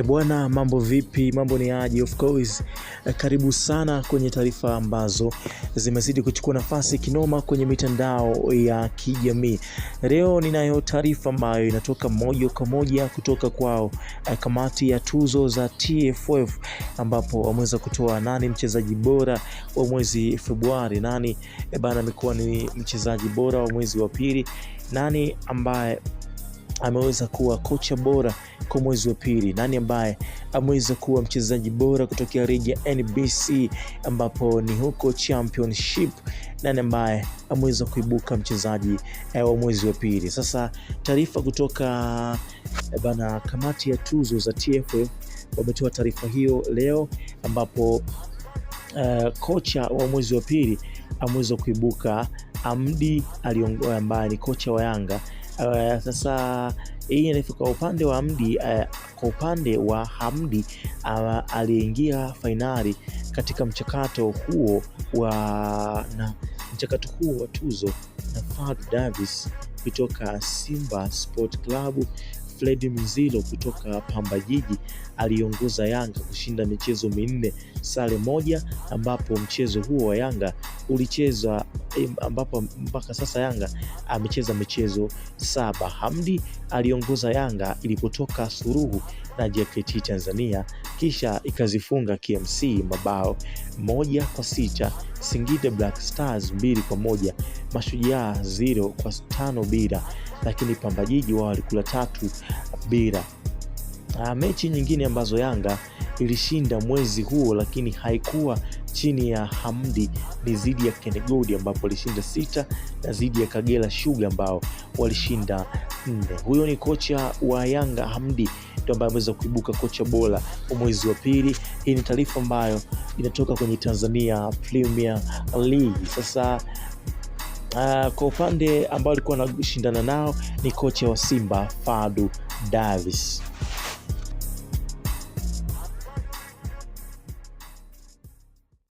Bwana, mambo vipi? Mambo ni aje? Of course, karibu sana kwenye taarifa ambazo zimezidi kuchukua nafasi kinoma kwenye mitandao ya kijamii. Leo ninayo taarifa ambayo inatoka moja kwa moja kutoka kwao kamati ya tuzo za TFF, ambapo wameweza kutoa nani mchezaji bora wa mwezi Februari, nani bana amekuwa ni mchezaji bora wa mwezi wa pili, nani ambaye ameweza kuwa kocha bora kwa mwezi wa pili, nani ambaye ameweza kuwa mchezaji bora kutokea ligi ya NBC ambapo ni huko championship, nani ambaye ameweza kuibuka mchezaji wa mwezi wa pili. Sasa taarifa kutoka kamati ya tuzo za TFF wametoa taarifa hiyo leo, ambapo kocha wa mwezi wa pili ameweza kuibuka Hamdi ambaye ni kocha wa Yanga. Sasa hii ni kwa upande wa Hamdi. Kwa upande wa Hamdi aliingia fainali katika mchakato huo wa tuzo na Fadlu Davis kutoka Simba Sport Club, Fred Mzilo kutoka Pamba Jiji aliongoza Yanga kushinda michezo minne, sare moja, ambapo mchezo huo wa Yanga ulichezwa, ambapo mpaka sasa Yanga amecheza michezo 7. Hamdi aliongoza Yanga ilipotoka suruhu na JKT Tanzania, kisha ikazifunga KMC mabao 1-6, Singida Black Stars 2-1, Mashujaa 0-5 bila, lakini Pamba Jiji wao walikula 3 bila. Mechi nyingine ambazo Yanga ilishinda mwezi huo lakini haikuwa chini ya Hamdi ni zidi ya Kenegodi ambapo walishinda 6 na zidi ya Kagera Sugar ambao walishinda 4. Huyo ni kocha wa Yanga Hamdi, ndio ambaye ameweza kuibuka kocha bora wa mwezi wa pili. Hii ni taarifa ambayo inatoka kwenye Tanzania Premier League. Sasa kwa upande ambao alikuwa anashindana nao ni kocha wa Simba Fadlu Davis.